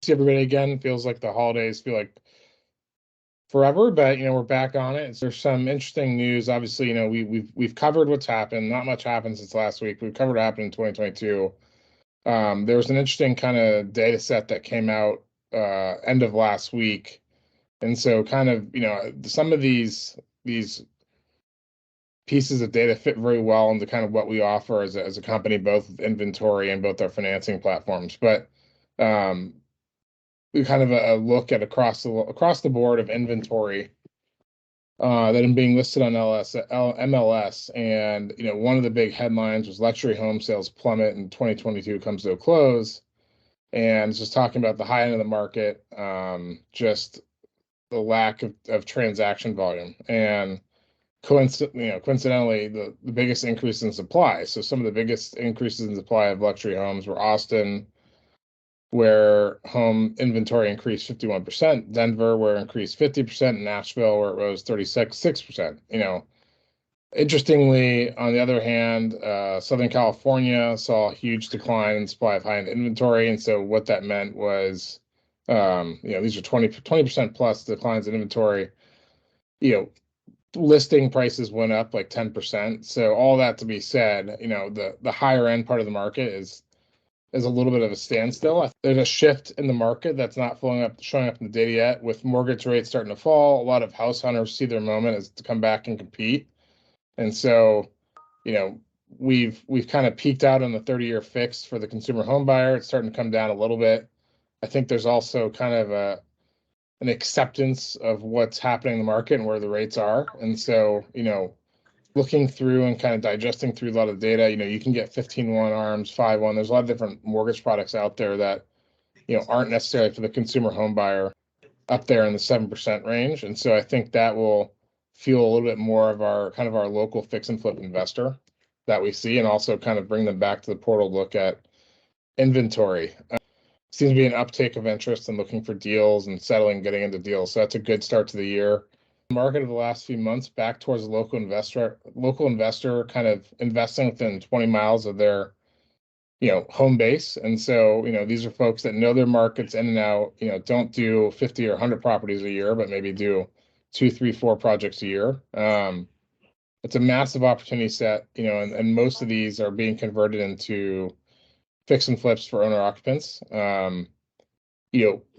See everybody again. Feels like the holidays feel like forever, but we're back on it. There's some interesting news. Obviously, we've covered what's happened. Not much happened since last week. We've covered what happened in 2022. There was an interesting kind of data set that came out end of last week, and so kind of some of these pieces of data fit very well into kind of what we offer as a company, both with inventory and both our financing platforms. But we kind of a look at across the board of inventory that are being listed on MLS. And one of the big headlines was luxury home sales plummet in 2022 comes to a close. And it's just talking about the high end of the market, just the lack of transaction volume. And coincidentally, the biggest increase in supply. So some of the biggest increases in supply of luxury homes were Austin, where home inventory increased 51%, Denver, where it increased 50%, and Nashville, where it rose 36%. Interestingly, on the other hand, Southern California saw a huge decline in supply of high-end inventory. And so what that meant was, these are 20% plus declines in inventory. Listing prices went up like 10%. So all that to be said, the higher end part of the market is a little bit of a standstill. There's a shift in the market that's not showing up in the data yet. With mortgage rates starting to fall, a lot of house hunters see their moment as to come back and compete. And so, we've kind of peaked out on the 30-year fixed for the consumer home buyer. It's starting to come down a little bit. I think there's also kind of an acceptance of what's happening in the market and where the rates are. And so, looking through and kind of digesting through a lot of data, you can get 15-1 ARMs, 5-1. There's a lot of different mortgage products out there that, aren't necessarily for the consumer home buyer up there in the 7% range. And so I think that will fuel a little bit more of our local fix and flip investor that we see, and also kind of bring them back to the portal, look at inventory. Seems to be an uptake of interest in looking for deals and getting into deals. So that's a good start to the year. Market of the last few months back towards the local investor kind of investing within 20 miles of their home base. And so these are folks that know their markets in and out, don't do 50 or 100 properties a year, but maybe do 2, 3, 4 projects a year. It's a massive opportunity set, and most of these are being converted into fix and flips for owner occupants.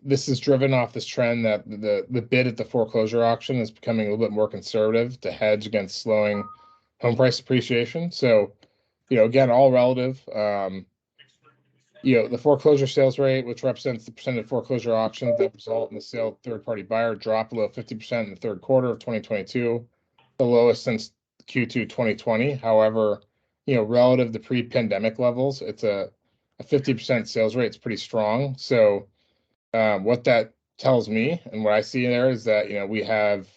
This is driven off this trend that the bid at the foreclosure auction is becoming a little bit more conservative to hedge against slowing home price appreciation. So, again, all relative. The foreclosure sales rate, which represents the percentage of foreclosure auctions that result in the sale of third-party buyer, dropped below 50% in the third quarter of 2022, the lowest since Q2 2020. However, relative to pre-pandemic levels, it's a 50% sales rate. It's pretty strong. So what that tells me and what I see there is that, we have,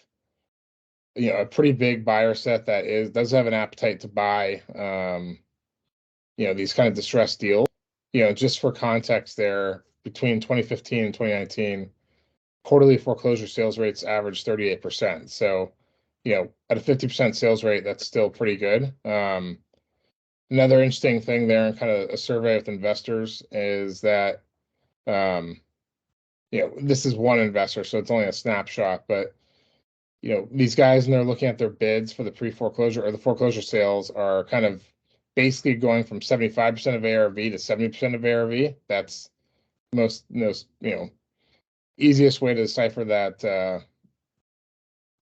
a pretty big buyer set that does have an appetite to buy, these kind of distressed deals. Just for context there, between 2015 and 2019, quarterly foreclosure sales rates averaged 38%. So, at a 50% sales rate, that's still pretty good. Another interesting thing there, and kind of a survey with investors, is that, this is one investor, so it's only a snapshot, but, these guys, and they're looking at their bids for the pre-foreclosure or the foreclosure sales, are kind of basically going from 75% of ARV to 70% of ARV. That's most easiest way to decipher that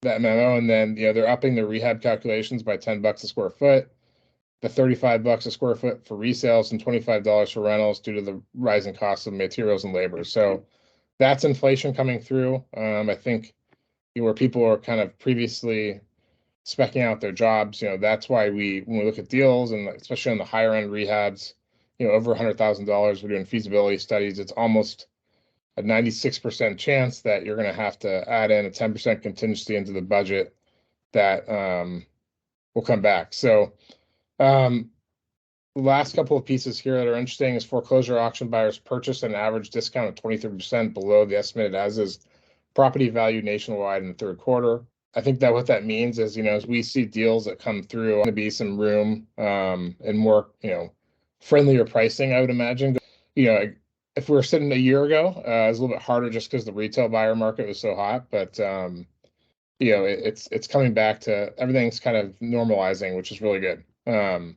memo. And then they're upping their rehab calculations by $10 a square foot, the $35 a square foot for resales, and $25 for rentals due to the rising costs of materials and labor. So that's inflation coming through. I think where people are kind of previously speccing out their jobs, that's why when we look at deals, and especially on the higher end rehabs, over $100,000, we're doing feasibility studies. It's almost a 96% chance that you're going to have to add in a 10% contingency into the budget that will come back. So the last couple of pieces here that are interesting is foreclosure auction buyers purchased an average discount of 23% below the estimated as is property value nationwide in the third quarter. I think that what that means is, as we see deals that come through, going to be some room and more, friendlier pricing, I would imagine. if we were sitting a year ago, it was a little bit harder just because the retail buyer market was so hot. But it's coming back to everything's kind of normalizing, which is really good. And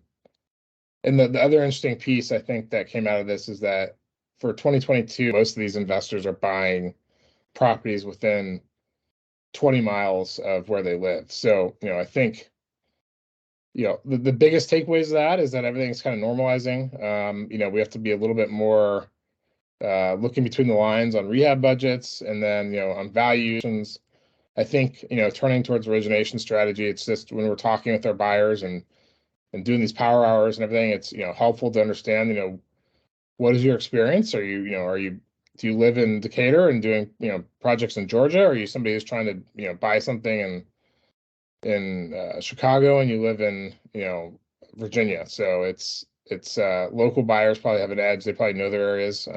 the other interesting piece I think that came out of this is that for 2022, most of these investors are buying properties within 20 miles of where they live. So, I think, the biggest takeaways of that is that everything's kind of normalizing. We have to be a little bit more looking between the lines on rehab budgets, and then, on valuations. I think, turning towards origination strategy, it's just when we're talking with our buyers and doing these power hours and everything, it's, helpful to understand, what is your experience? Do you live in Decatur and doing, projects in Georgia? Or are you somebody who's trying to, buy something in Chicago and you live in, Virginia? So it's local buyers probably have an edge. They probably know their areas.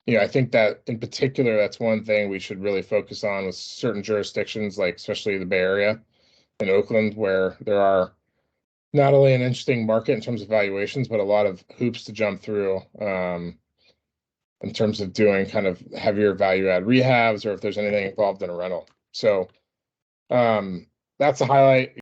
I think that in particular, that's one thing we should really focus on with certain jurisdictions, like especially the Bay Area and Oakland, where there are not only an interesting market in terms of valuations, but a lot of hoops to jump through in terms of doing kind of heavier value add rehabs, or if there's anything involved in a rental. So that's a highlight.